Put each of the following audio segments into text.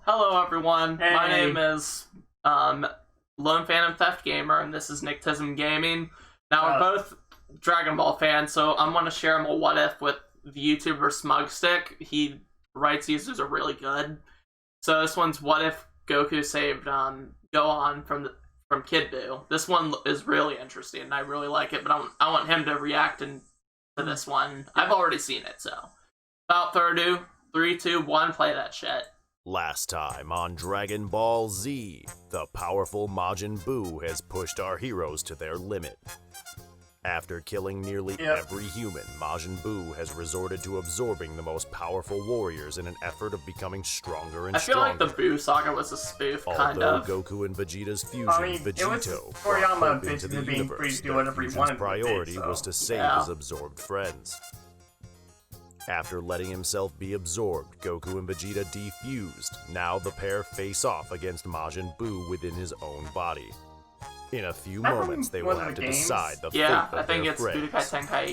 Hello everyone, Hey. my name is Lone Phantom Theft Gamer, and this is Nicktism Gaming. Now we're both Dragon Ball fans, so I'm going to share him a what if with the YouTuber Smugstick. He writes these are really good. So this one's what if Goku saved Gohan from Kid Buu. This one is really interesting, and I really like it, but I want him to react to this one. I've already seen it, so without further ado, 3, 2, 1, play that shit. Last time on Dragon Ball Z, the powerful Majin Buu has pushed our heroes to their limit. After killing nearly every human, Majin Buu has resorted to absorbing the most powerful warriors in an effort of becoming stronger and stronger. I feel like the Buu saga was a spoof, kind of. Although Goku and Vegeta's fusion, Toriyama Vegito brought hope into the being free universe, to do whatever he Fusion's wanted priority was to save his absorbed friends. After letting himself be absorbed, Goku and Vegeta defused. Now the pair face off against Majin Buu within his own body. In a few moments, they will have to decide the fate of their friends.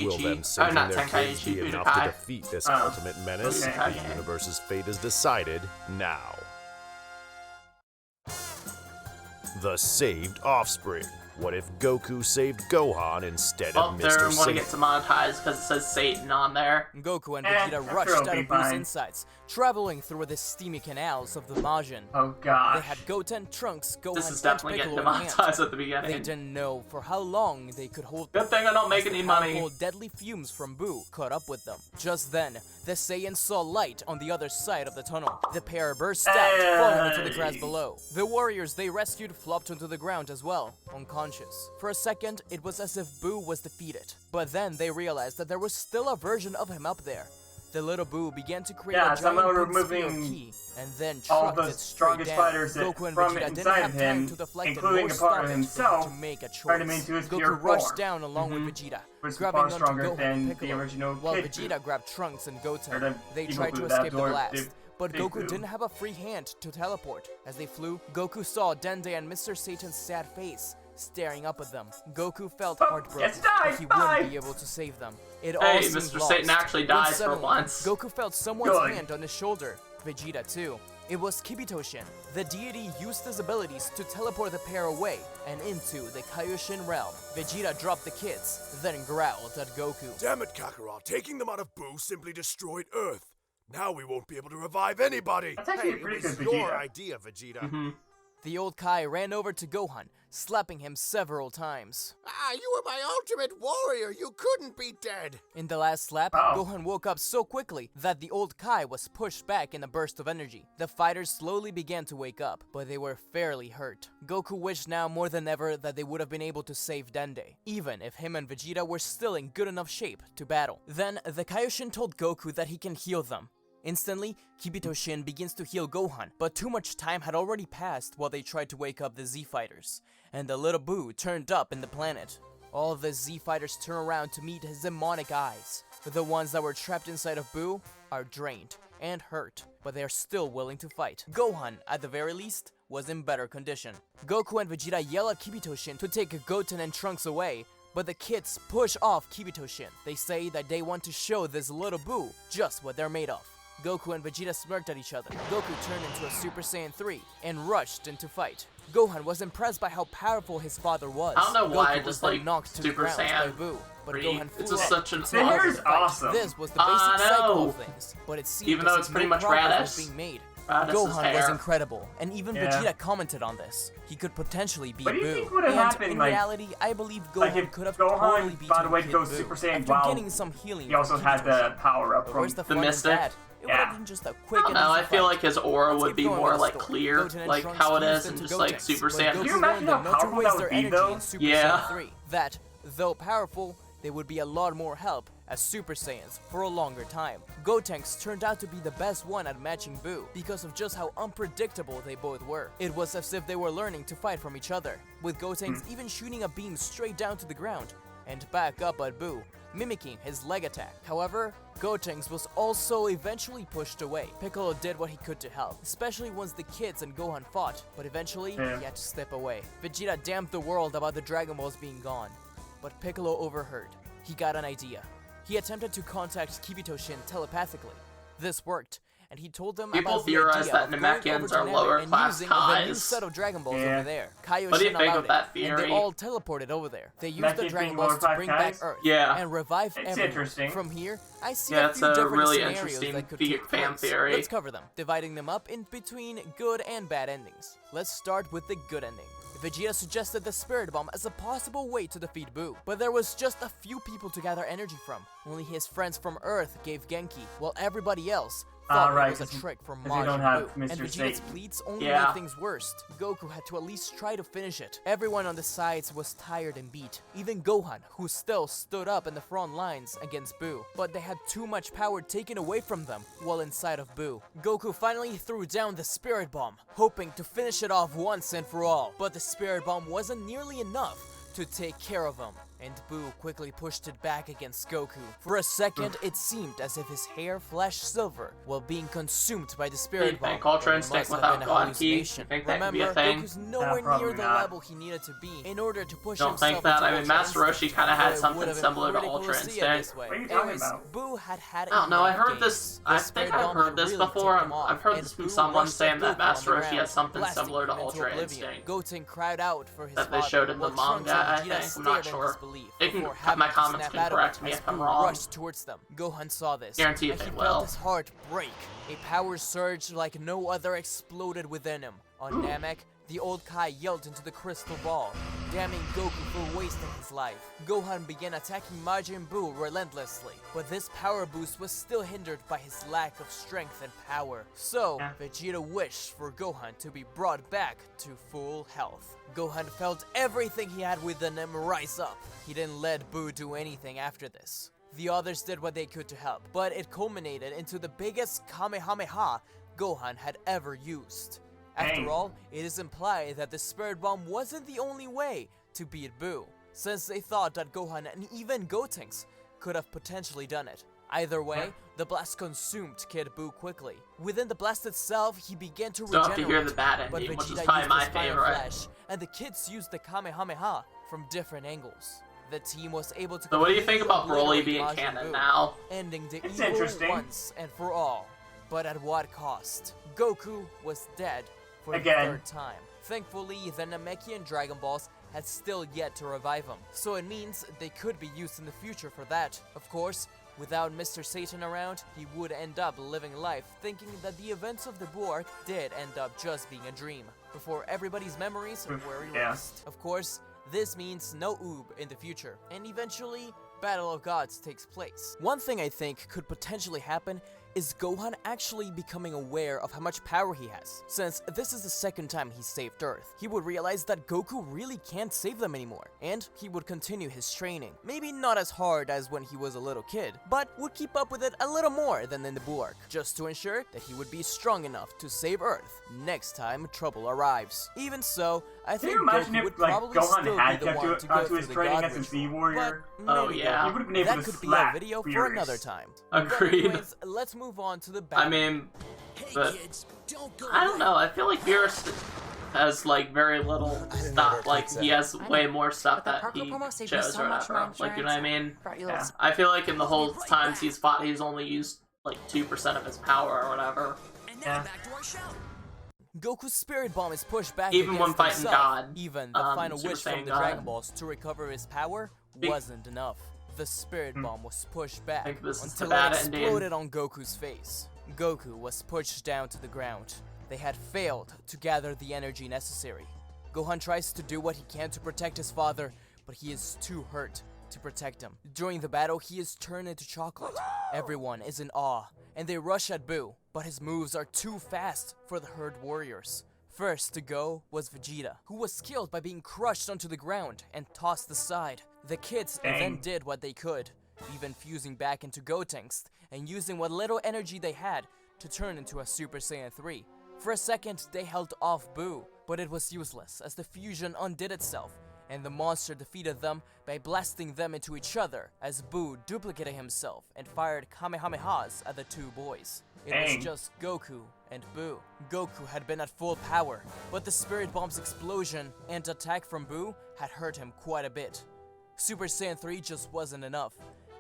Will them saving their kids be enough to defeat this ultimate menace? The universe's fate is decided now. The Saved Offspring. What if Goku saved Gohan instead of Mr. Satan? They're going to get demonetized because it says Satan on there. Goku and Vegeta rushed out of Buu's insides, traveling through the steamy canals of the Majin. Oh gosh. They had Goten, Trunks, Gohan, This is definitely and getting Piccolo demonetized at the beginning. They didn't know for how long they could hold Good thing I don't make any money. powerful, deadly fumes from Buu caught up with them. Just then, the Saiyans saw light on the other side of the tunnel. The pair burst out, falling into the grass below. The warriors they rescued flopped onto the ground as well, unconscious. For a second, it was as if Buu was defeated. But then they realized that there was still a version of him up there. The little Buu began to create a giant removing key, and then all trucked the it straight strongest down. fighters Goku and from Vegeta inside didn't of have time him, to deflect including it a or part stop of it himself, to make a turned him choice. into his pure Goku rushed form. down along with Vegeta, Was grabbing far onto stronger Gohan than and the Piccolo, original while Kid Vegeta Buu. grabbed Trunks and Or Goten. the They evil tried Buu to that escape the absorbed blast, but Big Goku Buu. didn't have a free hand to teleport. As they flew, Goku saw Dende and Mr. Satan's sad face staring up at them. Goku felt heartbroken that he wouldn't be able to save them. It all seemed Mr. lost. Satan actually When dies for suddenly, once. Goku felt someone's hand on his shoulder. Vegeta too. It was Kibito-shin. The deity used his abilities to teleport the pair away and into the Kaioshin realm. Vegeta dropped the kids, then growled at Goku. Damn it, Kakarot! Taking them out of Buu simply destroyed Earth. Now we won't be able to revive anybody. That's actually a pretty good Your Vegeta. idea, Vegeta. The old Kai ran over to Gohan, slapping him several times. You were my ultimate warrior. You couldn't be dead. In the last slap, Gohan woke up so quickly that the old Kai was pushed back in a burst of energy. The fighters slowly began to wake up, but they were fairly hurt. Goku wished now more than ever that they would have been able to save Dende, even if him and Vegeta were still in good enough shape to battle. Then, the Kaioshin told Goku that he can heal them. Instantly, Kibito-shin begins to heal Gohan, but too much time had already passed while they tried to wake up the Z-Fighters, and the little Buu turned up in the planet. All of the Z-Fighters turn around to meet his demonic eyes. The ones that were trapped inside of Buu are drained and hurt, but they are still willing to fight. Gohan, at the very least, was in better condition. Goku and Vegeta yell at Kibito-shin to take Goten and Trunks away, but the kids push off Kibito-shin. They say that they want to show this little Buu just what they're made of. Goku and Vegeta smirked at each other. Goku turned into a Super Saiyan 3 and rushed into fight. Gohan was impressed by how powerful his father was. I don't know why I Goku was just then like knocked to the Super ground by Saiyan Buu, but 3. Gohan It's flew just up such an to hair the is fight. awesome. This was the I basic cycle know. of things, but it seemed Even though as it's if pretty no much progress Raditz. was being made. Raditz' Gohan was hair. incredible, and even Vegeta commented on this. He could potentially be What do you Buu. think would have And happened, in like- reality, I believe like Gohan if could have Gohan totally found beaten a way to Kid go Buu. Super Saiyan After while getting some healing he also from had the Kibito-shin. power up But from where's the the fun in Mystic. that? It would Yeah. have been just a I quick don't and know, easy I feel fight. like his aura Let's would keep be going more with the like story. clear, Goten and like Trunks how it fused is in into just like Gotenks, Super but Saiyan. Goku Can you imagine warned them how not to powerful waste that their would be, energy though? in Super Yeah. Saiyan 3. That, though powerful, they would be a lot more help as Super Saiyans for a longer time. Gotenks turned out to be the best one at matching Buu because of just how unpredictable they both were. It was as if they were learning to fight from each other, with Gotenks even shooting a beam straight down to the ground and back up at Buu, mimicking his leg attack. However, Gotenks was also eventually pushed away. Piccolo did what he could to help, especially once the kids and Gohan fought, but eventually he had to step away. Vegeta damned the world about the Dragon Balls being gone, but Piccolo overheard. He got an idea. He attempted to contact Kibito-shin telepathically. This worked, and he told them People about the theorize idea that of going Namekians over to are Namek lower and class using the new Kais. set of Dragon Balls over there. What do you Kaioshin think allowed of that it, and theory? they all teleported over there. They used the Namek Dragon being Balls lower to class bring back Kais? Earth Yeah. and revive It's everyone. interesting. From here, I see Yeah, a it's few a different really scenarios interesting that could fan take place. theory. Let's cover them, dividing them up in between good and bad endings. Let's start with the good ending. Vegeta suggested the Spirit Bomb as a possible way to defeat Buu, but there was just a few people to gather energy from. Only his friends from Earth gave Genki, while everybody else thought right, it was a trick from 'cause they Majin don't have Buu. And Mr. Vegeta's Satan. pleas only Yeah. made things worse. Goku had to at least try to finish it. Everyone on the sides was tired and beat. Even Gohan, who still stood up in the front lines against Buu, but they had too much power taken away from them while inside of Buu. Goku finally threw down the Spirit Bomb, hoping to finish it off once and for all. But the Spirit Bomb wasn't nearly enough to take care of him, and Buu quickly pushed it back against Goku. For a second, it seemed as if his hair flashed silver while being consumed by the Spirit Bomb. think Ultra but it Instinct must have without been a God Ki? hallucination. Think that could be a Remember, thing? Goku's nowhere probably near the not. level he needed to be in order to push Don't himself think that. into I mean, Ultra Master Roshi Instinct, kinda but had it something would have been similar to pretty cool Ultra see it Instinct. this way. What are you talking Anyways, about? Buu had I don't know, I enough heard games. this. The I Spirit think I've Bomb heard had this really before. ticked him off, I've heard and this from Buu someone rushed saying at that Goku Master on the Roshi ground, has something blasting similar to him into Ultra oblivion. Instinct. Goten cried out for his That they father, showed in the while Trunks manga, I and Vegeta think. I'm not stared in sure. disbelief They can before cut my having to comments snap can out of correct it me as if I'm Buu wrong. rushed towards them. Gohan saw this, Guarantee and they he will. felt his heart break. A power surge like no other exploded within him. On Namek, the old Kai yelled into the crystal ball, damning Goku for wasting his life. Gohan began attacking Majin Buu relentlessly, but this power boost was still hindered by his lack of strength and power. So, Vegeta wished for Gohan to be brought back to full health. Gohan felt everything he had within him rise up. He didn't let Buu do anything after this. The others did what they could to help, but it culminated into the biggest Kamehameha Gohan had ever used. After all, it is implied that the Spirit Bomb wasn't the only way to beat Buu, since they thought that Gohan and even Gotenks could have potentially done it. Either way, the blast consumed Kid Buu quickly. Within the blast itself, he began to Still have regenerate, to hear the bad but ending, which is Vegeta probably used my his Final favorite. Flash, and the kids used the Kamehameha from different angles. The team was able to So what do you think about Broly completely being obliterate Majin canon Buu, now? ending the It's evil interesting. once and for all. But at what cost? Goku was dead for Again. the third time. Thankfully, the Namekian Dragon Balls had still yet to revive him, so it means they could be used in the future for that. Of course, without Mr. Satan around, he would end up living life thinking that the events of the Buu arc did end up just being a dream, before everybody's memories were erased. Of course, this means no Oob in the future, and eventually, Battle of Gods takes place. One thing I think could potentially happen is Gohan actually becoming aware of how much power he has. Since this is the second time he saved Earth, he would realize that Goku really can't save them anymore, and he would continue his training. Maybe not as hard as when he was a little kid, but would keep up with it a little more than in the Buu arc, just to ensure that he would be strong enough to save Earth next time trouble arrives. Even so, I Can think you imagine Goku if would like probably Gohan still had be the kept one to go onto through his the training God as a ritual. Z warrior? But Oh, maybe yeah. He would have been able that to could be a slap video for Beerus. another time. Agreed. But anyways, let's move on to the battle. I mean, but I don't know. I feel like Beerus has like very little stuff. Like he has way more stuff that he chose or whatever. Like, you know what I mean? Yeah. I feel like in the whole times he's fought, he's only used like 2% of his power or whatever. Yeah. Goku's Spirit Bomb is pushed back Even when against fighting himself. God, Even the final Super wish from Saiyan the God. Dragon Balls to recover his power wasn't enough. The Spirit Bomb was pushed back think this is the until bad it ending. exploded on Goku's face. Goku was pushed down to the ground. They had failed to gather the energy necessary. Gohan tries to do what he can to protect his father, but he is too hurt to protect him. During the battle, he is turned into chocolate. Everyone is in awe, and they rush at Buu, but his moves are too fast for the herd warriors. First to go was Vegeta, who was killed by being crushed onto the ground and tossed aside. The kids then did what they could, even fusing back into Gotenks and using what little energy they had to turn into a Super Saiyan 3. For a second, they held off Buu, but it was useless as the fusion undid itself, and the monster defeated them by blasting them into each other as Buu duplicated himself and fired Kamehamehas at the two boys. It was just Goku and Buu. Goku had been at full power, but the Spirit Bomb's explosion and attack from Buu had hurt him quite a bit. Super Saiyan 3 just wasn't enough,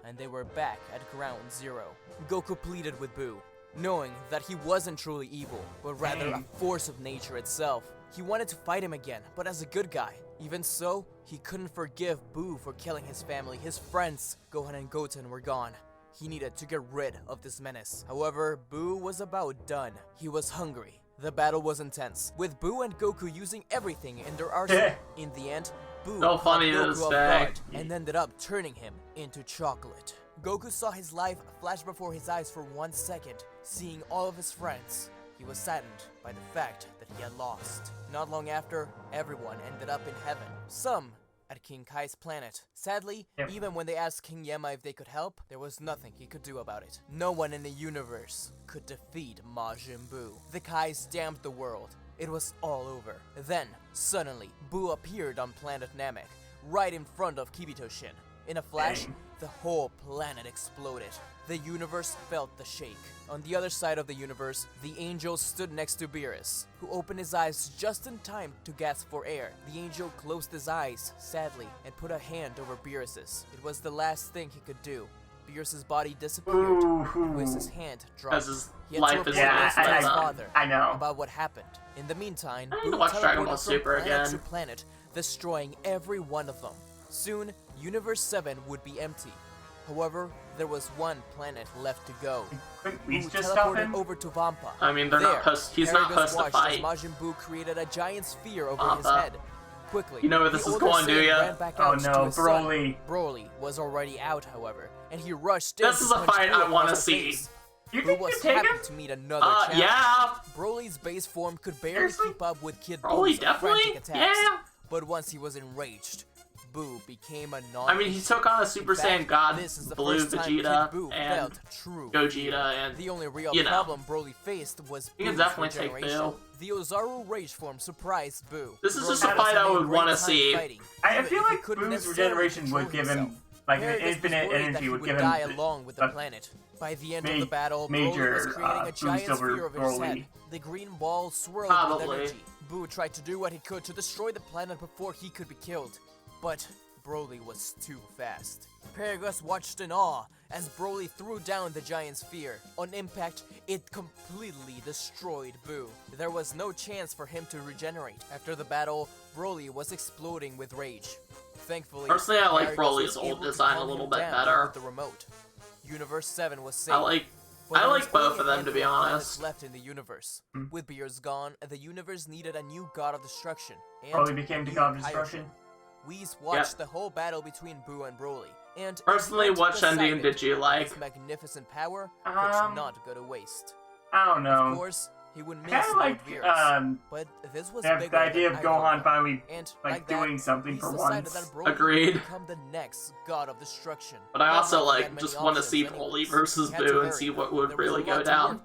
and they were back at ground zero. Goku pleaded with Buu, knowing that he wasn't truly evil, but rather a force of nature itself. He wanted to fight him again, but as a good guy. Even so, he couldn't forgive Boo for killing his family, his friends. Gohan and Goten were gone. He needed to get rid of this menace. However, Boo was about done. He was hungry. The battle was intense, with Boo and Goku using everything in their arsenal. In the end, Boo caught Goku off guard and ended up turning him into chocolate. Goku saw his life flash before his eyes for 1 second, seeing all of his friends. He was saddened by the fact that he had lost. Not long after, everyone ended up in heaven. Some at King Kai's planet. Sadly, even when they asked King Yema if they could help, there was nothing he could do about it. No one in the universe could defeat Majin Buu. The Kais damned the world. It was all over. Then, suddenly, Buu appeared on planet Namek, right in front of Kibito-shin. In a flash, the whole planet exploded. The universe felt the shake. On the other side of the universe, the angel stood next to Beerus, who opened his eyes just in time to gasp for air. The angel closed his eyes, sadly, and put a hand over Beerus's. It was the last thing he could do. Beerus's body disappeared. Whis' hand dropped. He had to report to his father about what happened. In the meantime, Buu teleported from planet to planet, destroying every one of them. Soon, Universe 7 would be empty. However, there was one planet left to go. Buu teleported over to Vampa. I mean, he's not supposed to fight. Majin Buu created a giant sphere over his head. Quickly, you know where this is going, do ya? Oh no, Broly. Broly was already out, however, and he rushed in. This is a fight I want to see. Buu was happy to meet another challenge. Yeah. Broly's base form could barely keep up with Kid Broly, Buu's frantic attacks. Yeah. But once he was enraged, Buu became a non. I mean, he took on a Super Saiyan God, Blue Vegeta, and Gogeta, and the only real problem Broly faced was he can definitely take Buu. The Ozaru rage form surprised Buu. This is just a fight I would want to see. I feel like Boo's regeneration would give him, like, an infinite energy would give him die along with the planet. By the end of the battle, Broly was creating a giant sphere over his head. The green ball swirled with energy. Buu tried to do what he could to destroy the planet before he could be killed. But Broly was too fast. Paragus watched in awe as Broly threw down the giant sphere. On impact, it completely destroyed Buu. There was no chance for him to regenerate. After the battle, Broly was exploding with rage. Thankfully, personally, I like Broly's old design a little bit better. With the remote. Universe 7 was safe. I like both of them, to be honest. Left in the universe. With Beerus gone, the universe needed a new god of destruction. And Broly became the god of destruction. Whis watched the whole battle between Buu and Broly, and personally, what ending did you like? His magnificent power could not go to waste. I don't know. Of course, he would miss Beerus, but this was the idea of Gohan finally doing something for once. Agreed. Become the next god of destruction. But I also just want to see Broly versus Buu and see what would really go down.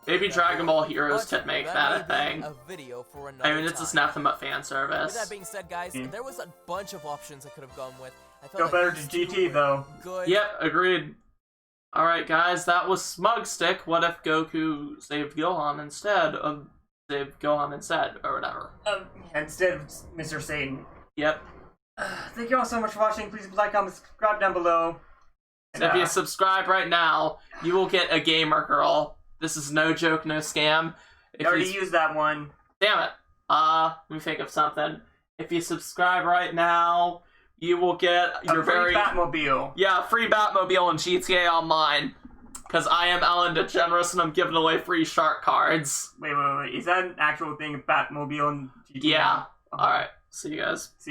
Maybe Dragon Ball Heroes could make that a thing. I mean, it's just nothing but fan service. With that being said, guys, there was a bunch of options I could have gone with. I felt Go better to GT though. Good. Yep, agreed. Alright guys, that was Smug Stick. What if Goku saved Gohan instead, or whatever. Instead of Mr. Satan. Yep. Thank you all so much for watching. Please like, comment, subscribe down below. And, if you subscribe right now, you will get a gamer girl. This is no joke, no scam. I already used that one. Damn it. Let me think of something. If you subscribe right now, you will get your free Batmobile. Yeah, free Batmobile in GTA Online. Because I am Ellen DeGeneres and I'm giving away free shark cards. Wait. Is that an actual thing, Batmobile in GTA? Yeah. Alright. See you guys.